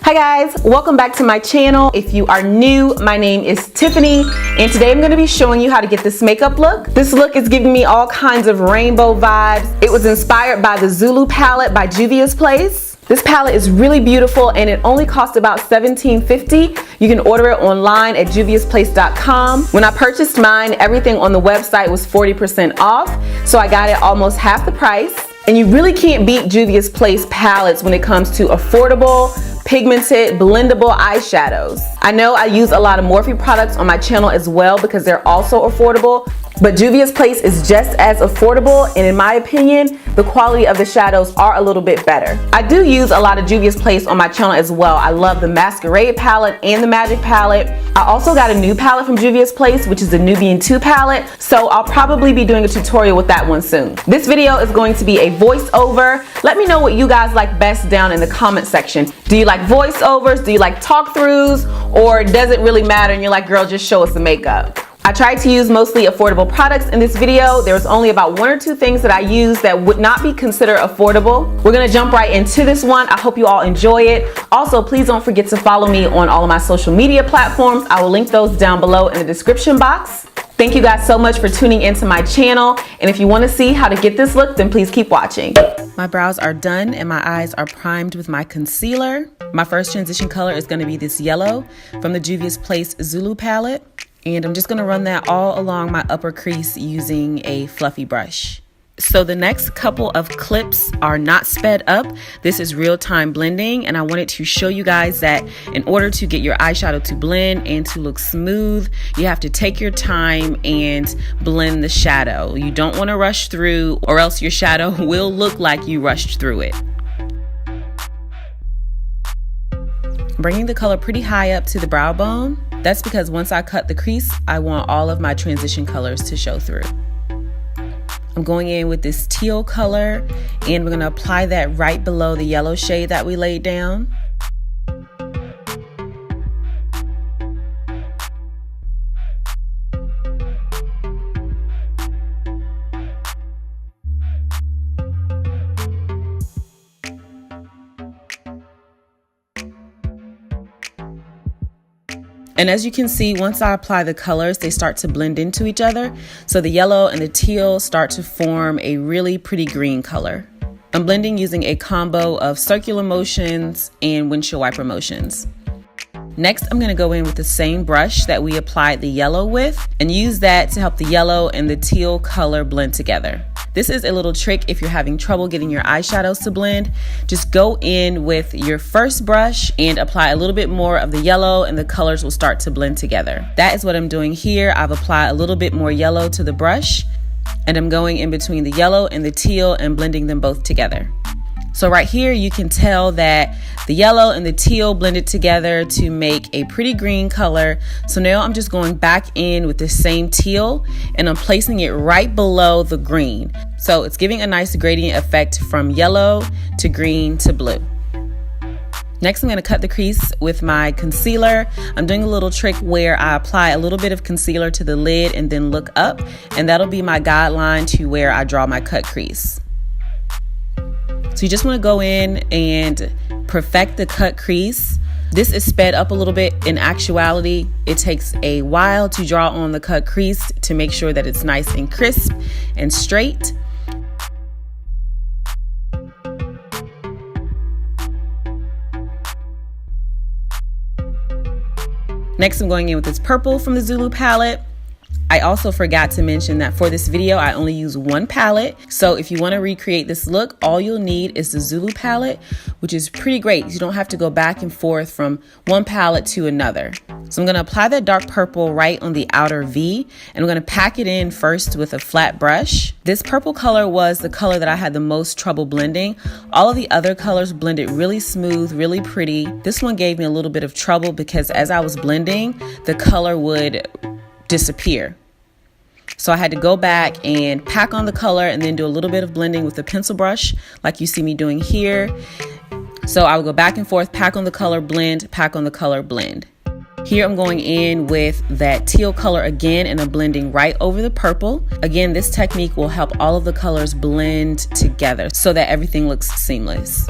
Hi guys, welcome back to my channel. If you are new, my name is Tiffany, and today I'm going to be showing you how to get this makeup look. This look is giving me all kinds of rainbow vibes. It was inspired by the Zulu palette by Juvia's Place. This palette is really beautiful and it only cost about $17.50. You can order it online at juviasplace.com. When I purchased mine, everything on the website was 40% off, so I got it almost half the price. And you really can't beat Juvia's Place palettes when it comes to affordable, pigmented, blendable eyeshadows. I know I use a lot of Morphe products on my channel as well because they're also affordable, but Juvia's Place is just as affordable, and in my opinion, the quality of the shadows are a little bit better. I do use a lot of Juvia's Place on my channel as well. I love the Masquerade palette and the Magic palette. I also got a new palette from Juvia's Place, which is the Nubian 2 palette, so I'll probably be doing a tutorial with that one soon. This video is going to be a voiceover. Let me know what you guys like best down in the comment section. Do you like voiceovers? Do you like talk throughs? Or does it really matter and you're like, girl, just show us the makeup? I tried to use mostly affordable products in this video. There was only about 1 or 2 things that I used that would not be considered affordable. We're gonna jump right into this one. I hope you all enjoy it. Also, please don't forget to follow me on all of my social media platforms. I will link those down below in the description box. Thank you guys so much for tuning into my channel. And if you wanna see how to get this look, then please keep watching. My brows are done and my eyes are primed with my concealer. My first transition color is gonna be this yellow from the Juvia's Place Zulu palette. And I'm just gonna run that all along my upper crease using a fluffy brush. So the next couple of clips are not sped up. This is real-time blending, and I wanted to show you guys that in order to get your eyeshadow to blend and to look smooth, you have to take your time and blend the shadow. You don't wanna rush through, or else your shadow will look like you rushed through it. Bringing the color pretty high up to the brow bone. That's because once I cut the crease, I want all of my transition colors to show through. I'm going in with this teal color, and we're gonna apply that right below the yellow shade that we laid down. And as you can see, once I apply the colors, they start to blend into each other. So the yellow and the teal start to form a really pretty green color. I'm blending using a combo of circular motions and windshield wiper motions. Next, I'm gonna go in with the same brush that we applied the yellow with and use that to help the yellow and the teal color blend together. This is a little trick if you're having trouble getting your eyeshadows to blend. Just go in with your first brush and apply a little bit more of the yellow and the colors will start to blend together. That is what I'm doing here. I've applied a little bit more yellow to the brush and I'm going in between the yellow and the teal and blending them both together. So right here, you can tell that the yellow and the teal blended together to make a pretty green color. So now I'm just going back in with the same teal and I'm placing it right below the green. So it's giving a nice gradient effect from yellow to green to blue. Next, I'm going to cut the crease with my concealer. I'm doing a little trick where I apply a little bit of concealer to the lid and then look up, and that'll be my guideline to where I draw my cut crease. So you just want to go in and perfect the cut crease. This is sped up a little bit. In actuality, it takes a while to draw on the cut crease to make sure that it's nice and crisp and straight. Next, I'm going in with this purple from the Zulu palette. I also forgot to mention that for this video, I only use 1 palette. So if you want to recreate this look, all you'll need is the Zulu palette, which is pretty great. You don't have to go back and forth from one palette to another. So I'm going to apply that dark purple right on the outer V, and I'm going to pack it in first with a flat brush. This purple color was the color that I had the most trouble blending. All of the other colors blended really smooth, really pretty. This one gave me a little bit of trouble because as I was blending, the color would disappear. So I had to go back and pack on the color and then do a little bit of blending with the pencil brush like you see me doing here. So I would go back and forth, pack on the color, blend, pack on the color, blend. Here I'm going in with that teal color again and I'm blending right over the purple. Again, this technique will help all of the colors blend together so that everything looks seamless.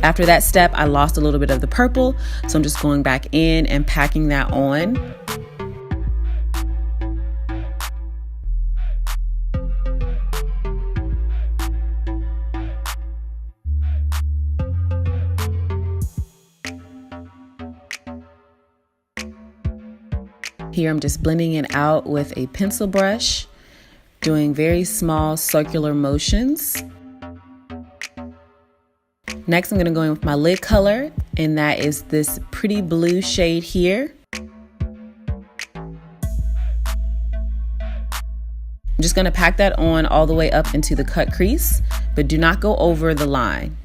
After that step, I lost a little bit of the purple, so I'm just going back in and packing that on. Here I'm just blending it out with a pencil brush, doing very small circular motions. Next, I'm going to go in with my lid color, and that is this pretty blue shade here. I'm just going to pack that on all the way up into the cut crease, but do not go over the line.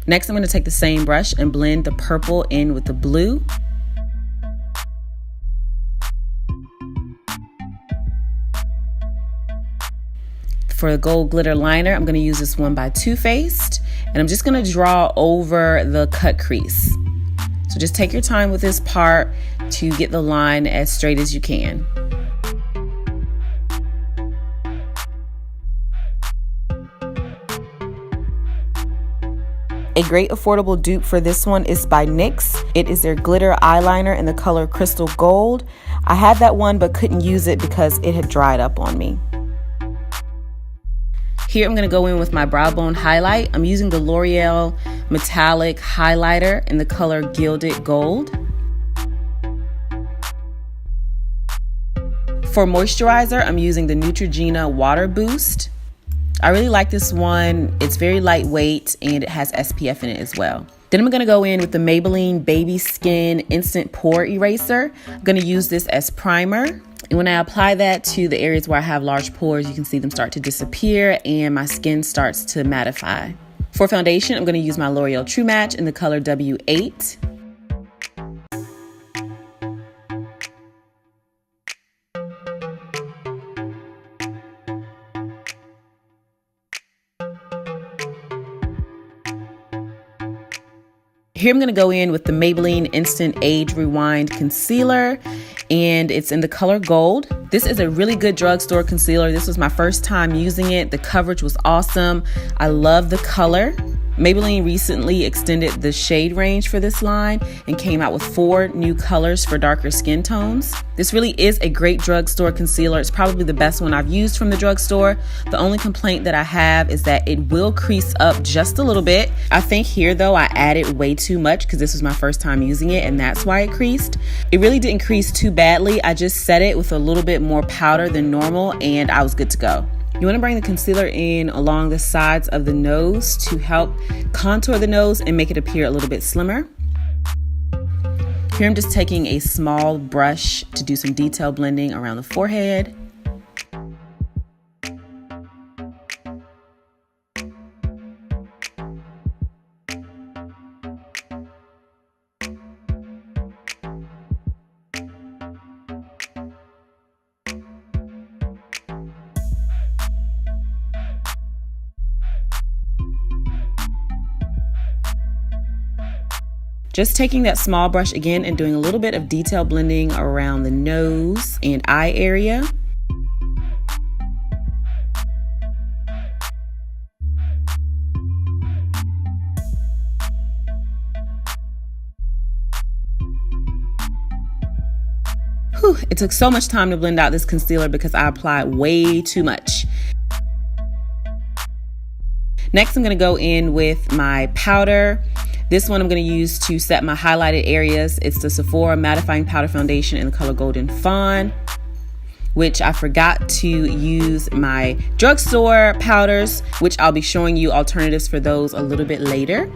Next, I'm going to take the same brush and blend the purple in with the blue. For the gold glitter liner, I'm going to use this one by Too Faced, and I'm just going to draw over the cut crease. So just take your time with this part to get the line as straight as you can. A great affordable dupe for this one is by NYX. It is their glitter eyeliner in the color Crystal Gold. I had that one but couldn't use it because it had dried up on me. Here I'm going to go in with my brow bone highlight. I'm using the L'Oreal Metallic Highlighter in the color Gilded Gold. For moisturizer, I'm using the Neutrogena Water Boost. I really like this one. It's very lightweight and it has SPF in it as well. Then I'm going to go in with the Maybelline Baby Skin Instant Pore Eraser. I'm going to use this as primer. And when I apply that to the areas where I have large pores, you can see them start to disappear and my skin starts to mattify. For foundation, I'm going to use my L'Oreal True Match in the color W8. Here I'm going to go in with the Maybelline Instant Age Rewind Concealer, and it's in the color Gold. This is a really good drugstore concealer. This was my first time using it. The coverage was awesome. I love the color. Maybelline recently extended the shade range for this line and came out with 4 new colors for darker skin tones. This really is a great drugstore concealer. It's probably the best one I've used from the drugstore. The only complaint that I have is that it will crease up just a little bit. I think here though I added way too much because this was my first time using it and that's why it creased. It really didn't crease too badly. I just set it with a little bit more powder than normal and I was good to go. You want to bring the concealer in along the sides of the nose to help contour the nose and make it appear a little bit slimmer. Here I'm just taking a small brush to do some detail blending around the forehead. Just taking that small brush again and doing a little bit of detail blending around the nose and eye area. Whew, it took so much time to blend out this concealer because I applied way too much. Next, I'm going to go in with my powder. This one I'm going to use to set my highlighted areas. It's the Sephora Mattifying Powder Foundation in the color Golden Fawn, which I forgot to use my drugstore powders, which I'll be showing you alternatives for those a little bit later.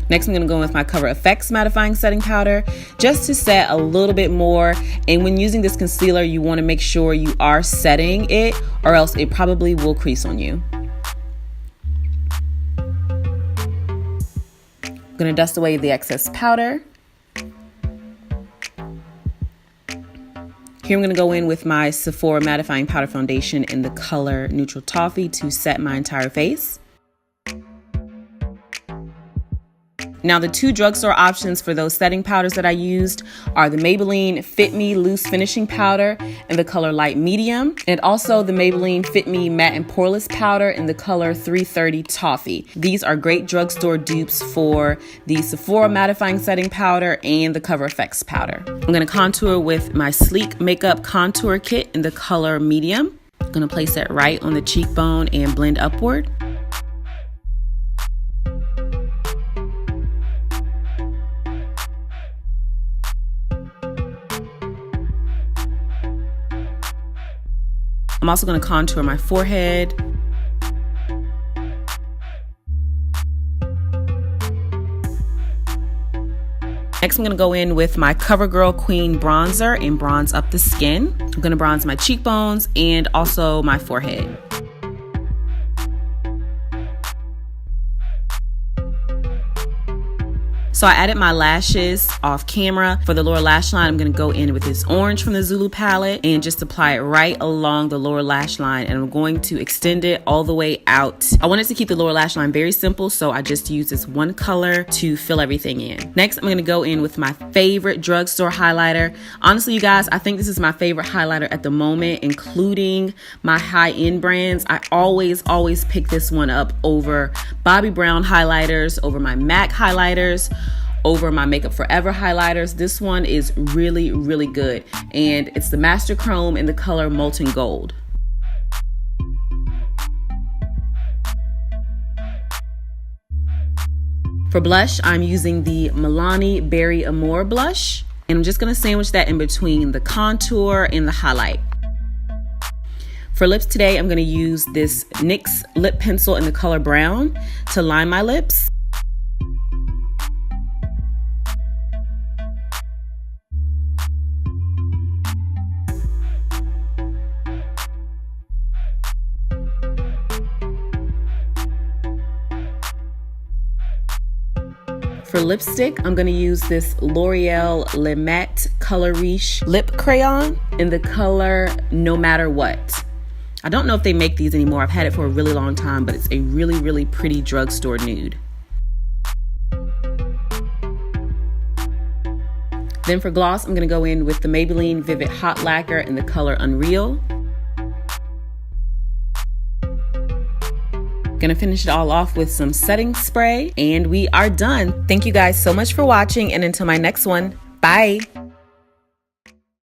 Next, I'm going to go in with my Cover FX Mattifying Setting Powder just to set a little bit more. And when using this concealer, you want to make sure you are setting it or else it probably will crease on you. I'm gonna dust away the excess powder. Here I'm gonna go in with my Sephora Mattifying Powder Foundation in the color Neutral Toffee to set my entire face. Now the two drugstore options for those setting powders that I used are the Maybelline Fit Me Loose Finishing Powder in the color Light Medium, and also the Maybelline Fit Me Matte and Poreless Powder in the color 330 Toffee. These are great drugstore dupes for the Sephora Mattifying Setting Powder and the Cover FX Powder. I'm going to contour with my Sleek Makeup Contour Kit in the color Medium. I'm going to place it right on the cheekbone and blend upward. I'm also going to contour my forehead. Next, I'm going to go in with my CoverGirl Queen bronzer and bronze up the skin. I'm going to bronze my cheekbones and also my forehead. So I added my lashes off camera. For the lower lash line, I'm gonna go in with this orange from the Zulu palette and just apply it right along the lower lash line, and I'm going to extend it all the way out. I wanted to keep the lower lash line very simple, so I just used this one color to fill everything in. Next, I'm gonna go in with my favorite drugstore highlighter. Honestly, you guys, I think this is my favorite highlighter at the moment, including my high-end brands. I always pick this one up over Bobbi Brown highlighters, over my MAC highlighters, over my Makeup Forever highlighters. This one is really good, and it's the Master Chrome in the color Molten Gold. For blush, I'm using the Milani Berry Amore blush, and I'm just gonna sandwich that in between the contour and the highlight. For lips today, I'm gonna use this NYX lip pencil in the color brown to line my lips. For lipstick, I'm gonna use this L'Oreal Le Matte Color Riche lip crayon in the color No Matter What. I don't know if they make these anymore. I've had it for a really long time, but it's a really pretty drugstore nude. Then for gloss, I'm gonna go in with the Maybelline Vivid Hot Lacquer in the color Unreal. Gonna finish it all off with some setting spray, and we are done. Thank you guys so much for watching, and until my next one, bye.